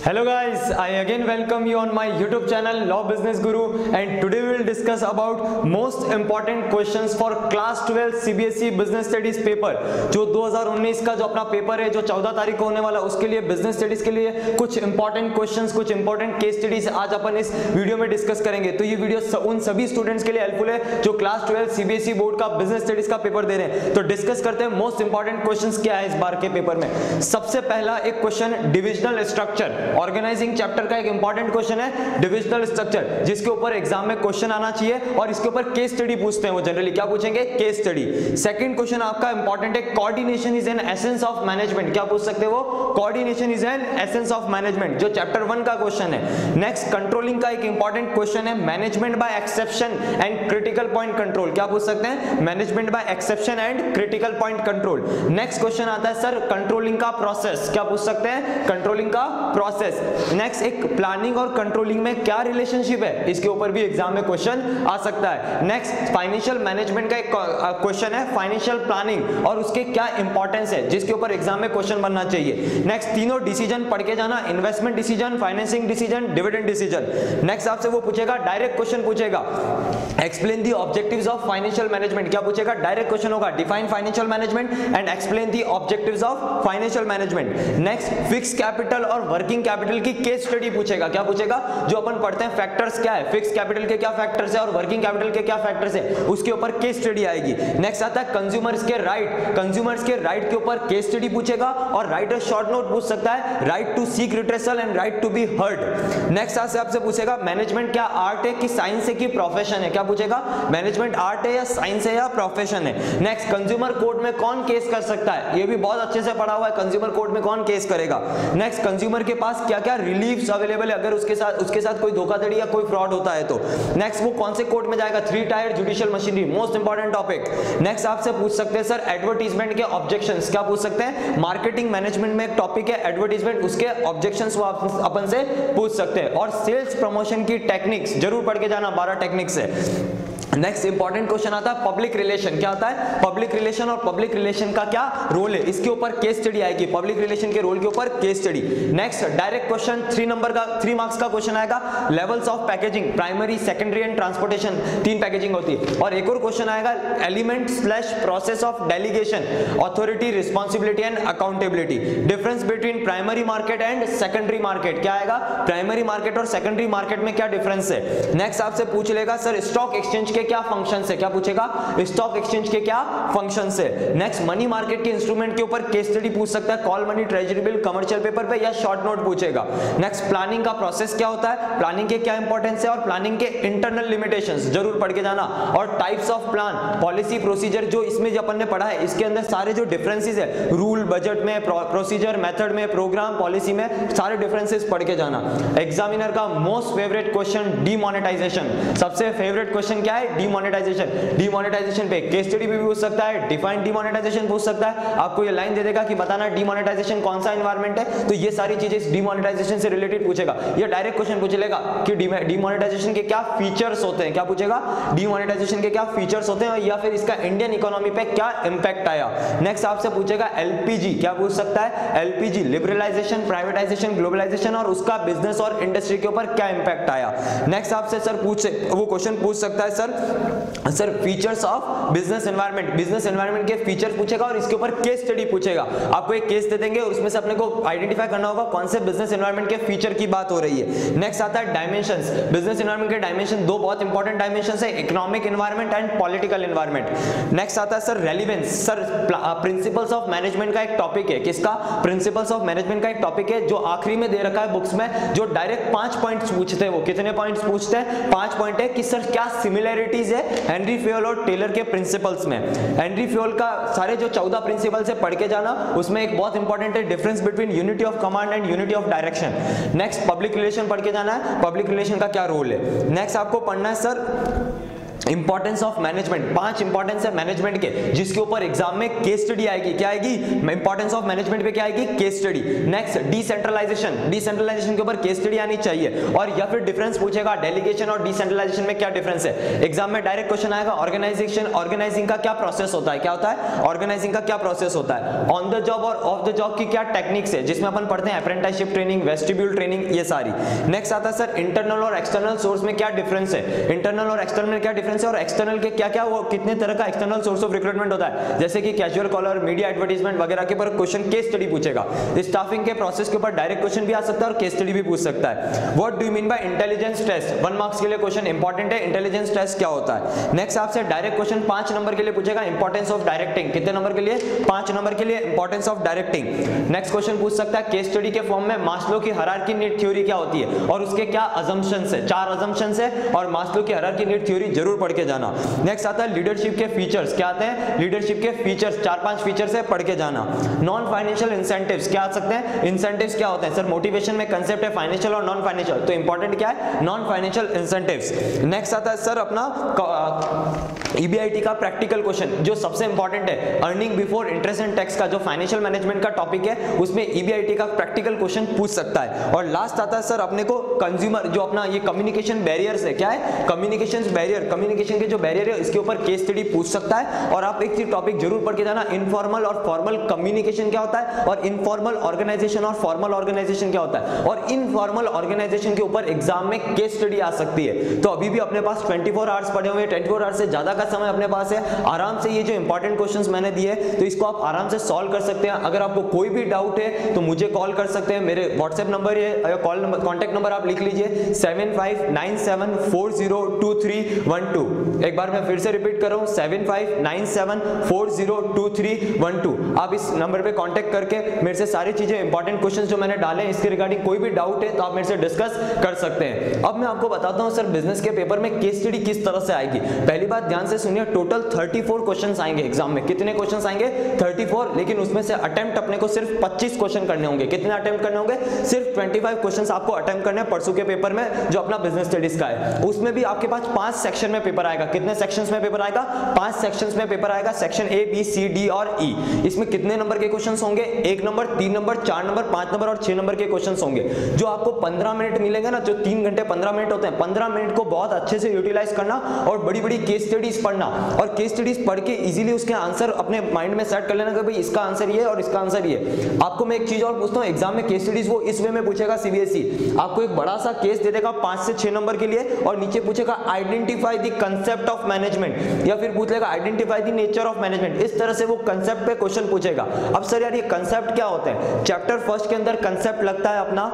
Hello guys, I again welcome you on my YouTube channel Law Business Guru, and today we will discuss about most important questions for class 12 CBSE Business Studies paper। जो 2019 का जो अपना paper है जो 14 तारीख को होने वाला, उसके लिए बिजनेस स्टडीज के लिए कुछ इंपॉर्टेंट क्वेश्चंस, कुछ इंपॉर्टेंट केस स्टडीज आज अपन इस वीडियो में डिस्कस करेंगे। तो ये वीडियो उन सभी स्टूडेंट्स के लिए हेल्पफुल है जो क्लास 12 CBSE बोर्ड का बिजनेस स्टडीज का पेपर दे रहे हैं। तो डिस्कस करते हैं मोस्ट इंपॉर्टेंट क्वेश्चंस क्या है इस बार के पेपर में। सबसे पहला एक question divisional structure, organising chapter का एक इंपॉर्टेंट क्वेश्चन है डिविजनल स्ट्रक्चर, जिसके ऊपर एग्जाम में क्वेश्चन आना चाहिए और इसके ऊपर केस स्टडी पूछते हैं वो जनरली। क्या पूछेंगे? Case study. सेकंड क्वेश्चन आपका इंपॉर्टेंट है coordination is an essence of management. क्या पूछ सकते हैं वो? Coordination is an essence of management, जो चैप्टर 1 का क्वेश्चन है। नेक्स्ट कंट्रोलिंग का एक इंपॉर्टेंट क्वेश्चन है management by exception and critical point control. क्या पूछ सकते हैं? Management by exception and critical point control. Next question आता है सर कंट्रोलिंग का प्रोसेस। क्या पूछ सकते हैं? कंट्रोलिंग का प्रोसेस। नेक्स्ट एक प्लानिंग और कंट्रोलिंग में क्या रिलेशनशिप है, इसके ऊपर भी एग्जाम में क्वेश्चन आ सकता है। नेक्स्ट फाइनेंशियल मैनेजमेंट का एक क्वेश्चन है फाइनेंशियल प्लानिंग और उसके क्या इंपॉर्टेंस है, जिसके ऊपर एग्जाम में क्वेश्चन बनना चाहिए। नेक्स्ट तीनों डिसीजन पढ़ के जाना, investment decision, financing decision, dividend decision. Next आपसे वो पूछेगा, डायरेक्ट क्वेश्चन पूछेगा explain the objectives of financial management. क्या पूछेगा? डायरेक्ट क्वेश्चन होगा define financial management and explain the objectives of financial management. Next fix capital और वर्किंग कैपिटल की case study पूछेगा। क्या पूछेगा? जो अपन पढ़ते हैं फैक्टर्स क्या है, फिक्स कैपिटल के क्या फैक्टर्स है और वर्किंग कैपिटल के क्या फैक्टर्स है, उसके ऊपर केस स्टडी आएगी। नेक्स्ट आता है कंज्यूमर्स के राइट, कंज्यूमर्स के राइट के ऊपर केस स्टडी पूछेगा और राइटर शॉर्ट नोट पूछ सकता है right to seek redressal and right to be heard. Next आपसे पूछेगा मैनेजमेंट क्या आर्ट है कि साइंस है कि प्रोफेशन है। क्या पूछेगा? मैनेजमेंट आर्ट है या साइंस है या प्रोफेशन है। नेक्स्ट कंज्यूमर कोर्ट में कौन केस कर सकता है, ये भी बहुत अच्छे से पढ़ा हुआ है, कंज्यूमर कोर्ट में कौन केस करेगा। नेक्स्ट कंज्यूमर के पास क्या क्या रिलीफ्स अवेलेबल है अगर उसके साथ कोई धोखाधड़ी या कोई फ्रॉड होता है तो। नेक्स्ट वो कौन से कोर्ट में जाएगा, 3 tyre judicial machinery, most important topic. Next आपसे पूछ सकते हैं सर एडवर्टाइजमेंट के ऑब्जेक्शंस। क्या पूछ सकते हैं? मार्केटिंग मैनेजमेंट में एक टॉपिक है एडवर्टाइजमेंट, उसके ऑब्जेक्शंस वो अपन से पूछ सकते हैं। और सेल्स प्रमोशन की टेक्निक्स जरूर पढ़ के जाना, 12 टेक्निक्स है। नेक्स्ट इंपॉर्टेंट क्वेश्चन आता है पब्लिक रिलेशन। क्या आता है? पब्लिक रिलेशन और पब्लिक रिलेशन का क्या रोल है, इसके ऊपर केस स्टडी आएगी, पब्लिक रिलेशन के रोल के ऊपर case study. Next direct question 3 marks का क्वेश्चन आएगा levels of packaging, primary secondary and transportation, 3 packaging होती है। और एक और क्वेश्चन आएगा element slash process of delegation, authority, responsibility and accountability, difference between primary market and secondary market. क्या आएगा? प्राइमरी मार्केट और सेकेंडरी मार्केट में क्या डिफरेंस है। नेक्स्ट आपसे पूछ लेगा सर स्टॉक एक्सचेंज के क्या फंक्शंस है। क्या पूछेगा? स्टॉक एक्सचेंज के क्या फंक्शंस है। नेक्स्ट मनी मार्केट के इंस्ट्रूमेंट के ऊपर केस स्टडी पूछ सकता है, call money, treasury bill, commercial paper पे, या शॉर्ट नोट पूछेगा। नेक्स्ट प्लानिंग का प्रोसेस क्या होता है, प्लानिंग के क्या इंपॉर्टेंस है और प्लानिंग के इंटरनल लिमिटेशंस जरूर पढ़ के जाना। और types of plan, policy, procedure, जो इसमें जो अपन ने पढ़ा है इसके अंदर सारे जो डिफरेंसेस है, रूल, बजट में, प्रोसीजर, मेथड में, प्रोग्राम, पॉलिसी में, सारे डिफरेंसेस पढ़ के जाना। एग्जामिनर का मोस्ट फेवरेट क्वेश्चन डीमोनेटाइजेशन, सबसे फेवरेट क्वेश्चन क्या है? डीमोनेटाइजेशन। डीमोनेटाइजेशन पे केस स्टडी भी पूछ सकता है, डिफाइंड डीमोनेटाइजेशन पूछ सकता है, आपको ये लाइन दे देगा कि बताना डीमोनेटाइजेशन कौन सा एनवायरनमेंट है, तो ये सारी चीजें इस डीमोनेटाइजेशन से रिलेटेड पूछेगा। ये डायरेक्ट क्वेश्चन पूछ लेगा कि डीमोनेटाइजेशन के क्या फीचर्स होते हैं। क्या पूछेगा? डीमोनेटाइजेशन के क्या फीचर्स होते हैं या फिर इसका इंडियन इकोनॉमी पे क्या इंपैक्ट आया। नेक्स्ट आपसे पूछेगा एलपीजी। क्या पूछ सकता है? एलपीजी, लिबरलाइजेशन, प्राइवेटाइजेशन, ग्लोबलाइजेशन और उसका बिजनेस और इंडस्ट्री के ऊपर क्या इंपैक्ट आया। नेक्स्ट आपसे सर वो क्वेश्चन पूछ सकता है sir features of business environment, business environment के फीचर पूछेगा और इसके ऊपर केस स्टडी पूछेगा। आपको एक केस दे देंगे और उसमें से अपने को आइडेंटिफाई करना होगा कौन से बिजनेस एनवायरनमेंट के फीचर की बात हो रही है। नेक्स्ट आता है डायमेंशंस, बिजनेस एनवायरनमेंट के डायमेंशन, 2 बहुत इंपॉर्टेंट डायमेंशंस है, economic environment and political environment. Next आता है sir relevance, sir principles of management का एक टॉपिक है, किसका? प्रिंसिपल्स ऑफ मैनेजमेंट का एक टॉपिक है जो आखिरी में दे रखा है बुक्स में, जो डायरेक्ट 5 पॉइंट्स पूछते हैं। वो कितने पॉइंट्स पूछते हैं? 5 पॉइंट है कि सर क्या सिमिलरिटीज है हेनरी फ्योल और टेलर के प्रिंसिपल्स में। हेनरी फ्योल का सारे जो 14 प्रिंसिपल्स है पढ़ के जाना, उसमें एक बहुत इंपॉर्टेंट है difference between unity of command and unity of direction. Next public relation पढ़ के जाना है, पब्लिक रिलेशन का क्या रोल है। नेक्स्ट आपको पढ़ना है sir importance of management, 5 importance है मैनेजमेंट के जिसके ऊपर एग्जाम में केस स्टडी आएगी। क्या आएगी? इंपॉर्टेंस ऑफ मैनेजमेंट पे क्या आएगी? Case study. Next decentralisation, decentralisation के ऊपर केस स्टडी आनी चाहिए। और या फिर डिफरेंस पूछेगा डेलीगेशन और डिसेंट्रलाइजेशन में क्या डिफरेंस है, एग्जाम में डायरेक्ट क्वेश्चन आएगा। ऑर्गेनाइजेशन, ऑर्गेनाइजिंग का क्या प्रोसेस होता है, क्या होता है ऑर्गेनाइजिंग का क्या प्रोसेस होता है। ऑन द जॉब और ऑफ द जॉब की क्या टेक्निक्स है जिसमें अपन पढ़ते हैं अप्रेंटिसशिप ट्रेनिंग, वेस्टिब्यूल ट्रेनिंग, ये सारी। नेक्स्ट आता है सर इंटरनल और एक्सटर्नल सोर्स में क्या डिफरेंस है, इंटरनल और एक्सटर्नल में क्या डिफरेंस है, और एक्सटर्नल के क्या क्या वो कितने तरह का एक्सटर्नल सोर्स ऑफ रिक्रूटमेंट होता है, जैसे कि कैजुअल कॉलर, मीडिया एडवर्टाइजमेंट वगैरह के ऊपर क्वेश्चन केस स्टडी पूछेगा। स्टाफिंग के प्रोसेस के ऊपर डायरेक्ट क्वेश्चन भी आ सकता है और केस स्टडी भी पूछ सकता है। What do you mean by intelligence test, 1 marks के लिए क्वेश्चन इंपॉर्टेंट है, इंटेलिजेंस टेस्ट क्या होता है। नेक्स्ट आपसे डायरेक्ट क्वेश्चन 5 नंबर के लिए पूछेगा, इंपॉर्टेंस ऑफ डायरेक्टिंग, कितने नंबर के लिए, 5 नंबर के लिए, importance of directing. Next question पूछ सकता है केस स्टडी के फॉर्म में मास्लो की हायरार्की नीड थ्योरी क्या होती है और उसके क्या अजम्पशंस है, 4 अजम्पशंस है और मास्लो की हायरार्की नीड थ्योरी जरूर पढ़ के जाना। नेक्स्ट आता है लीडरशिप के फीचर्स, क्या आते हैं लीडरशिप के फीचर्स, 4-5 फीचर्स है, पढ़ के जाना। नॉन फाइनेंशियल इंसेंटिव्स क्या आ सकते हैं, इंसेंटिव्स क्या होते हैं सर, मोटिवेशन में कंसेप्ट है फाइनेंशियल और नॉन फाइनेंशियल, तो इंपॉर्टेंट क्या है नॉन फाइनेंशियल इंसेंटिव्स। नेक्स्ट आता है सर अपना ईबीआईटी का प्रैक्टिकल क्वेश्चन जो सबसे इंपॉर्टेंट है, earning before interest and tax का जो फाइनेंशियल मैनेजमेंट का टॉपिक है उसमें ईबीआईटी का प्रैक्टिकल क्वेश्चन पूछ सकता है। और लास्ट आता है सर अपने को कंज्यूमर जो अपना ये कम्युनिकेशन बैरियर्स है, क्या है कम्युनिकेशन बैरियर, कम्युनिकेशन के जो बैरियर है इसके ऊपर केस स्टडी पूछ सकता है। और आप एक चीज टॉपिक जरूर पढ़ के जाना, इनफॉर्मल और फॉर्मल कम्युनिकेशन क्या होता है और इनफॉर्मल ऑर्गेनाइजेशन और फॉर्मल ऑर्गेनाइजेशन क्या होता है, और इनफॉर्मल ऑर्गेनाइजेशन के ऊपर एग्जाम में केस स्टडी आ सकती है। तो अभी भी अपने पास 24 आवर्स पड़े हुए हैं, 24 आवर्स से ज्यादा का समय अपने पास है, आराम से ये जो इंपॉर्टेंट क्वेश्चंस मैंने दिए तो इसको आप आराम से सॉल्व कर सकते हैं। अगर आपको कोई भी डाउट है तो मुझे कॉल कर सकते हैं, मेरे व्हाट्सएप नंबर है, कॉल नंबर कॉन्टैक्ट नंबर आप लिख लीजिए 7597402312। एक बार मैं फिर से रिपीट कर रहा हूं 7597402312। आप इस नंबर पे कांटेक्ट करके मेरे से सारी चीजें इंपॉर्टेंट क्वेश्चंस जो मैंने डाले हैं इसके रिगार्डिंग कोई भी डाउट है तो आप मेरे से डिस्कस कर सकते हैं। अब मैं आपको बताता हूं सर बिजनेस के पेपर में केस स्टडी किस तरह से आएगी। पहली बात ध्यान से सुनिए, टोटल 34 क्वेश्चंस आएंगे एग्जाम में। कितने क्वेश्चंस आएंगे 34, लेकिन उसमें से अटेम्प्ट अपने को सिर्फ 25 क्वेश्चन करने होंगे। कितने अटेम्प्ट करने होंगे, सिर्फ 25 क्वेश्चंस आपको अटेम्प्ट करने हैं परसों के पेपर में जो अपना बिजनेस स्टडीज का है। उसमें भी आपके पास 5 सेक्शन में पेपर आएगा। कितने सेक्शंस में पेपर आएगा, 5 सेक्शंस में पेपर आएगा, section A B C D और ई। इसमें कितने नंबर के क्वेश्चंस होंगे, 1 नंबर, 3 नंबर, 4 नंबर, 5 नंबर और 6 नंबर के क्वेश्चंस होंगे। जो आपको 15 मिनट मिलेंगे ना, जो 3 घंटे 15 मिनट होते हैं, 15 मिनट को बहुत अच्छे से यूटिलाइज करना और बड़ी बड़ी केस स्टडीज पढ़ना और केस स्टडीज पढ़ के इजीली उसके आंसर अपने माइंड में सेट कर लेना कि भाई इसका आंसर ये और इसका आंसर ये। आपको मैं एक चीज और पूछता हूं, एग्जाम में केस स्टडीज वो इस वे में पूछेगा सीबीएसई, आपको एक बड़ा सा केस दे देगा 5 से 6 नंबर के लिए और नीचे पूछेगा identify the concept of management या फिर पूछ लेगा identify the nature of management. इस तरह से वो कंसेप्ट पे क्वेश्चन पूछेगा। अब सर यार ये कंसेप्ट क्या होते हैं, चैप्टर फर्स्ट के अंदर कंसेप्ट लगता है अपना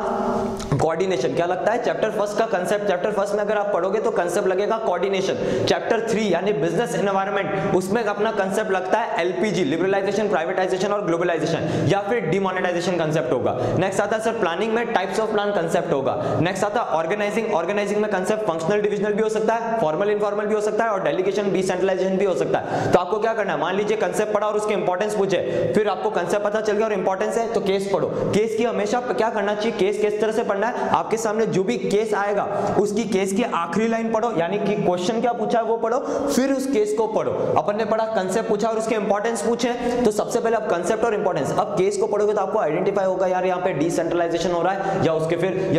कोऑर्डिनेशन। क्या लगता है, चैप्टर फर्स्ट का कंसेप्ट, चैप्टर फर्स्ट में अगर आप पढ़ोगे तो कंसेप्ट लगेगा कोऑर्डिनेशन। चैप्टर 3 यानी बिजनेस एनवायरनमेंट, उसमें अपना कंसेप्ट लगता है एलपीजी, लिबरलाइजेशन, प्राइवेटाइजेशन और ग्लोबलाइजेशन या फिर डिमोनेटाइजेशन कंसेप्ट होगा। नेक्स्ट आता है सर प्लानिंग में टाइप्स ऑफ प्लान कंसेप्ट होगा। नेक्स्ट आता है ऑर्गेनाइजिंग, ऑर्गेनाइजिंग में कंसेप्ट फंक्शनल डिविजनल भी हो सकता है, फॉर्मल इनफॉर्मल भी हो सकता है और डेलीगेशन डिसेंट्रलाइजेशन भी हो सकता है। तो आपको क्या करना है, मान लीजिए कंसेप्ट पढ़ा और उसके इंपॉर्टेंस पूछे, फिर आपको कंसेप्ट पता चल गया और इंपॉर्टेंस है तो केस पढ़ो। केस की हमेशा क्या करना चाहिए, केस किस तरह से पढ़ना है, आपके सामने जो भी केस आएगा उसकी केस की आखिरी लाइन पढ़ो, यानी कि क्वेश्चन क्या पूछा है वो पढ़ो, फिर उस केस को पढ़ो। अपन ने पढ़ा कंसेप्ट पूछा और उसके इंपॉर्टेंस पूछे, तो सबसे पहले आप कंसेप्ट और इंपॉर्टेंस, अब केस को पढ़ोगे तो आपको आइडेंटिफाई होगा यार यहाँ पे डिसेंट्रलाइजेशन हो रहा है या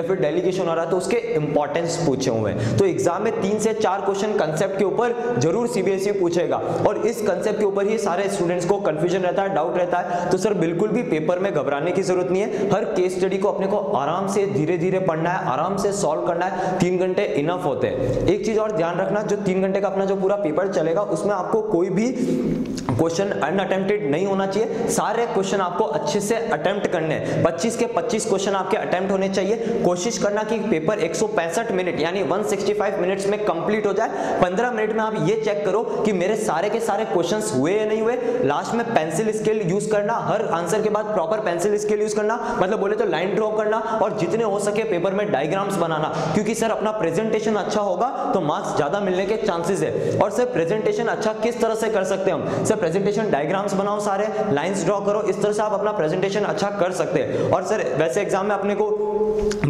फिर डेलीगेशन हो रहा है, तो उसके इंपॉर्टेंस पूछे हुए हैं। तो एग्जाम में 3 से 4 क्वेश्चन कंसेप्ट के ऊपर जरूर सीबीएसई पूछेगा और इस कंसेप्ट के ऊपर ही सारे स्टूडेंट्स को कंफ्यूजन रहता है, डाउट रहता है। तो सर बिल्कुल भी पेपर में घबराने की जरूरत नहीं है। हर केस स्टडी को अपने को आराम से धीरे धीरे पढ़ना है, आराम से सॉल्व करना है। 3 घंटे इनफ होते हैं। एक चीज और ध्यान रखना, जो 3 घंटे का अपना जो पूरा पेपर चलेगा उसमें आपको कोई भी क्वेश्चन अनअटेम्प्टेड नहीं होना चाहिए। सारे क्वेश्चन आपको अच्छे से अटेम्प्ट करने हैं। 25 के 25 क्वेश्चन आपके अटेम्प्ट होने चाहिए। कोशिश करना कि पेपर 165 मिनट यानी 165 मिनट्स में कंप्लीट हो जाए। 15 मिनट में आप ये चेक करो कि मेरे सारे के सारे क्वेश्चंस हुए या नहीं हुए। लास्ट में पेंसिल स्केल यूज करना, हर आंसर के बाद प्रॉपर पेंसिल स्केल यूज करना, मतलब बोले तो लाइन ड्रॉ करना और जितने हो सके पेपर में डायग्राम्स बनाना, क्योंकि सर अपना प्रेजेंटेशन अच्छा होगा तो मार्क्स ज्यादा मिलने के चांसेस है। और सर प्रेजेंटेशन अच्छा किस तरह से कर सकते हैं हम, सर प्रेजेंटेशन डायग्राम्स बनाओ, सारे लाइंस ड्रॉ करो, इस तरह से आप अपना प्रेजेंटेशन अच्छा कर सकते हैं। और सर वैसे एग्जाम में अपने को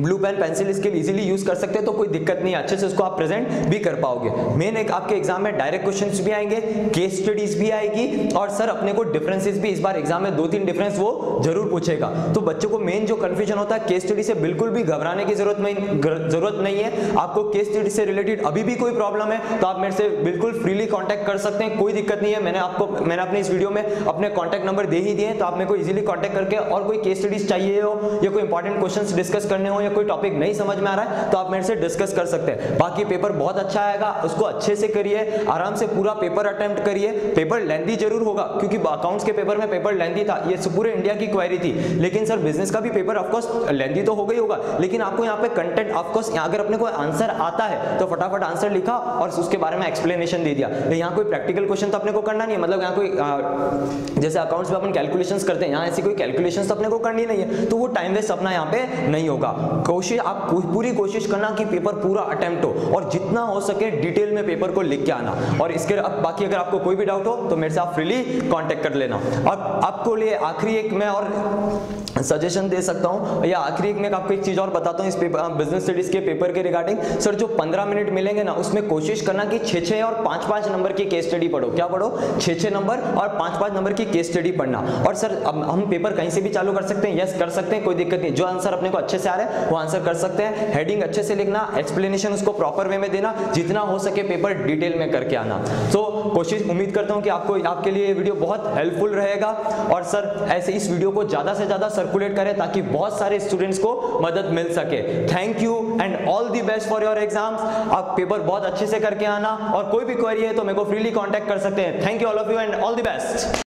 ब्लू पेन पेंसिल इसके लिए इजीली यूज कर सकते हैं, तो कोई दिक्कत नहीं है, अच्छे से उसको आप प्रेजेंट भी कर पाओगे। मेन एक आपके एग्जाम में डायरेक्ट क्वेश्चंस भी आएंगे, केस स्टडीज भी आएगी, और सर अपने को डिफरेंसेस भी इस बार एग्जाम में 2-3 डिफरेंस वो जरूर पूछेगा। तो बच्चों को मेन जो कंफ्यूजन होता है, केस स्टडी से बिल्कुल भी घबराने की जरूरत नहीं है। आपको केस स्टडी से रिलेटेड अभी भी कोई प्रॉब्लम है तो आप मेरे से बिल्कुल फ्रीली कांटेक्ट कर सकते हैं, कोई दिक्कत नहीं है। मैंने अपने इस वीडियो में अपने कांटेक्ट नंबर दे ही दिए, तो आप मेरे को इजीली कांटेक्ट करके, और कोई केस स्टडीज चाहिए हो या कोई इंपॉर्टेंट क्वेश्चंस डिस्कस करने हो या कोई टॉपिक नहीं समझ में आ रहा है तो आप मेरे से डिस्कस कर सकते हैं। बाकी पेपर बहुत अच्छा आएगा, उसको अच्छे से करिए, आराम से पूरा पेपर अटेम्प्ट करिए। पेपर लेंथी जरूर होगा क्योंकि अकाउंट्स के पेपर में पेपर लेंथी था, ये पूरे इंडिया की क्वेरी थी, लेकिन सर बिजनेस का भी पेपर ऑफकोर्स लेंथी तो हो गई होगा, लेकिन आपको यहाँ पे कंटेंट ऑफकोर्स अगर अपने को आंसर आता है तो फटाफट आंसर लिखा और उसके बारे में एक्सप्लेनेशन दे दिया। यहाँ कोई प्रैक्टिकल क्वेश्चन तो अपने को करना नहीं है, मतलब यहाँ कोई जैसे अकाउंट्स में अपन कैलकुलेशंस करते हैं, यहाँ ऐसी कोई कैलकुलेशंस तो अपने को करनी नहीं है, तो वो टाइम वेस्ट अपना यहाँ पे नहीं होगा। कोशिश आप पूरी कोशिश करना कि पेपर पूरा अटेम्प्ट हो और जितना हो सके डिटेल में पेपर को लिख के आना। और इसके बाकी अगर आपको कोई भी डाउट हो तो मेरे से आप फ्रीली कांटेक्ट कर लेना। और आपको लिए आखिरी एक मैं और सजेशन दे सकता हूं, या आखिरी एक मैं आपको एक चीज और बताता हूं इस बिजनेस स्टडीज के पेपर के रिगार्डिंग। सर जो 15 मिनट मिलेंगे ना, उसमें कोशिश करना कि 6-6 और 5-5 नंबर की केस स्टडी पढ़ो। क्या पढ़ो? 6-6 नंबर और 5-5 नंबर की केस स्टडी पढ़ना। और सर हम पेपर कहीं से भी चालू कर सकते हैं, यस कर सकते हैं, कोई दिक्कत नहीं। जो आंसर अपने को अच्छे से आ रहा है वो आंसर कर सकते हैं। हेडिंग अच्छे से लिखना, एक्सप्लेनेशन उसको प्रॉपर वे में देना, जितना हो सके पेपर डिटेल में करके आना। तो कोशिश उम्मीद करता हूं कि आपके लिए ये वीडियो बहुत हेल्पफुल रहेगा। और सर ऐसे इस वीडियो को ज्यादा से ज्यादा सर्कुलेट करें ताकि बहुत सारे स्टूडेंट्स को मदद मिल सके। Thank you and all the best for your exams. आप पेपर बहुत अच्छे से करके आना, और कोई भी क्वेरी है तो मेरे को फ्रीली कांटेक्ट कर सकते हैं। Thank you all of you and all the best.